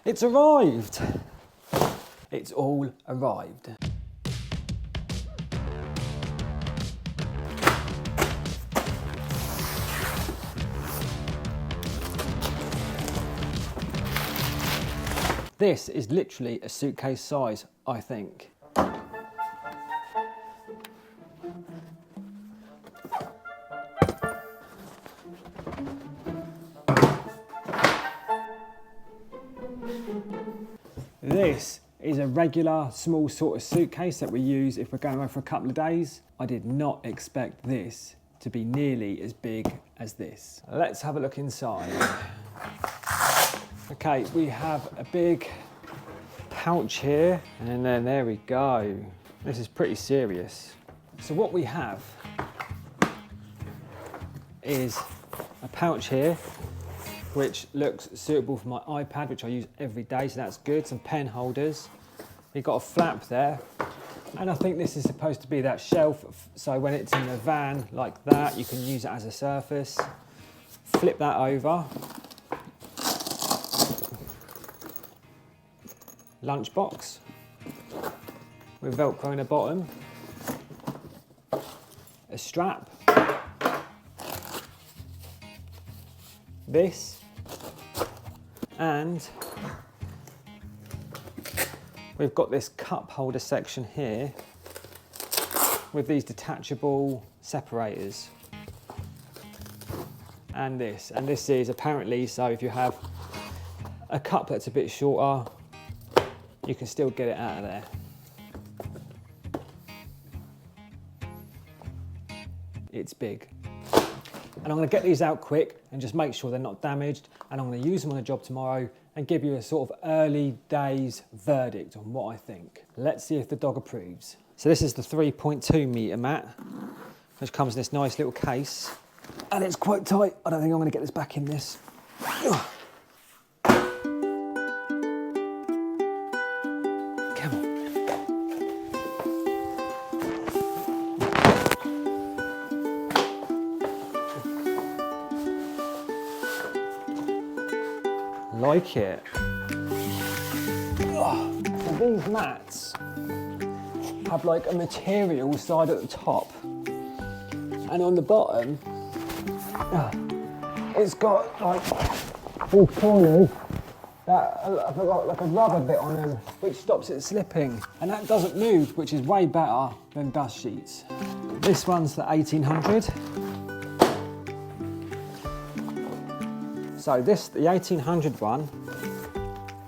It's arrived. It's all arrived. This is literally a suitcase size, I think. This is a regular small sort of suitcase that we use if we're going away for a couple of days. I did not expect this to be nearly as big as this. Let's have a look inside. Okay, we have a big pouch here, and then there we go. This is pretty serious. So what we have is a pouch here, which looks suitable for my iPad, which I use every day, so that's good. Some pen holders. We've got a flap there, and I think this is supposed to be that shelf, so when it's in the van like that, you can use it as a surface. Flip that over. Lunchbox with Velcro in the bottom, a strap, this, and we've got this cup holder section here with these detachable separators, and this is apparently so if you have a cup that's a bit shorter, you can still get it out of there. It's big. And I'm going to get these out quick and just make sure they're not damaged, and I'm going to use them on a job tomorrow and give you a sort of early days verdict on what I think. Let's see if the dog approves. So this is the 3.2 metre mat, which comes in this nice little case, and it's quite tight. I don't think I'm going to get this back in this. Like it. So these mats have like a material side at the top, and on the bottom it's got like four corners that have got like a rubber bit on them which stops it slipping, and that doesn't move, which is way better than dust sheets. This one's the 1800. So the 1800 one,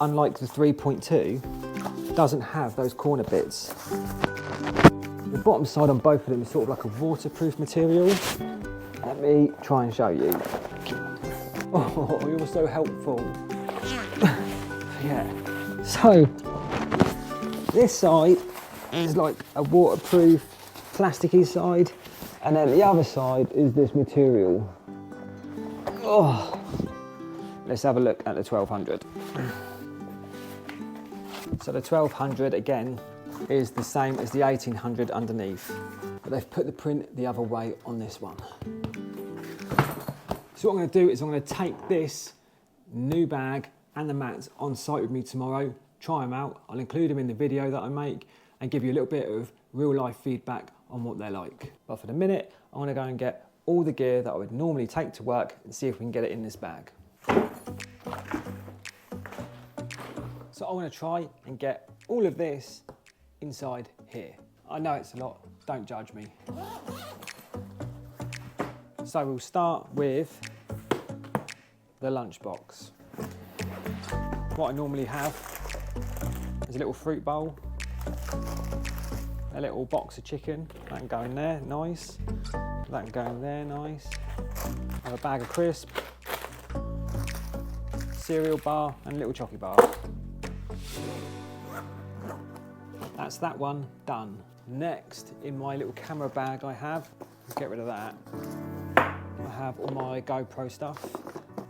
unlike the 3.2, doesn't have those corner bits. The bottom side on both of them is sort of like a waterproof material. Let me try and show you. Oh, you're so helpful. Yeah. So this side is like a waterproof, plasticky side, and then the other side is this material. Oh. Let's have a look at the 1200. So the 1200 again is the same as the 1800 underneath, but they've put the print the other way on this one. So what I'm going to do is I'm going to take this new bag and the mats on site with me tomorrow, try them out. I'll include them in the video that I make and give you a little bit of real life feedback on what they're like. But for the minute, I'm going to go and get all the gear that I would normally take to work and see if we can get it in this bag. So I want to try and get all of this inside here. I know it's a lot, don't judge me. So we'll start with the lunchbox. What I normally have is a little fruit bowl, a little box of chicken, that can go in there, nice. That can go in there, nice. I have a bag of crisps, cereal bar and a little chocolate bar. That's that one done. Next, in my little camera bag I have, get rid of that, I have all my GoPro stuff,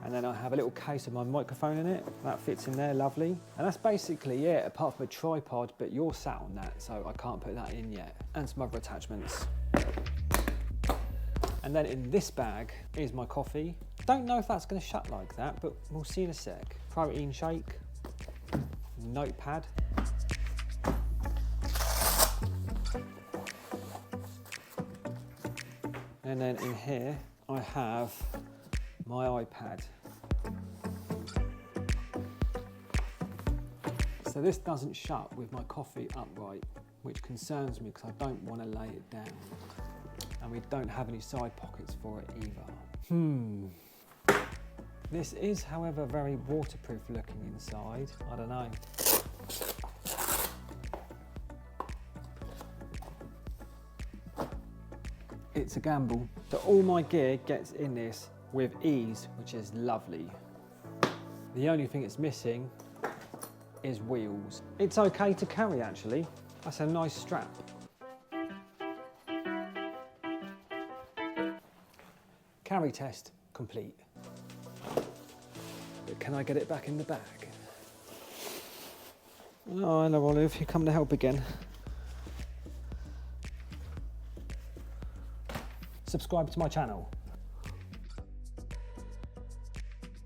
and then I have a little case of my microphone in it. That fits in there, lovely. And that's basically it, apart from a tripod, but you're sat on that, so I can't put that in yet. And some other attachments. And then in this bag is my coffee. Don't know if that's gonna shut like that, but we'll see in a sec. Protein shake, notepad. And then in here, I have my iPad. So this doesn't shut with my coffee upright, which concerns me because I don't want to lay it down. And we don't have any side pockets for it either. This is, however, very waterproof looking inside. I don't know. It's a gamble. So all my gear gets in this with ease, which is lovely. The only thing it's missing is wheels. It's okay to carry actually. That's a nice strap. Carry test complete. But can I get it back in the bag? Oh, hello Olive, you come to help again. Subscribe to my channel.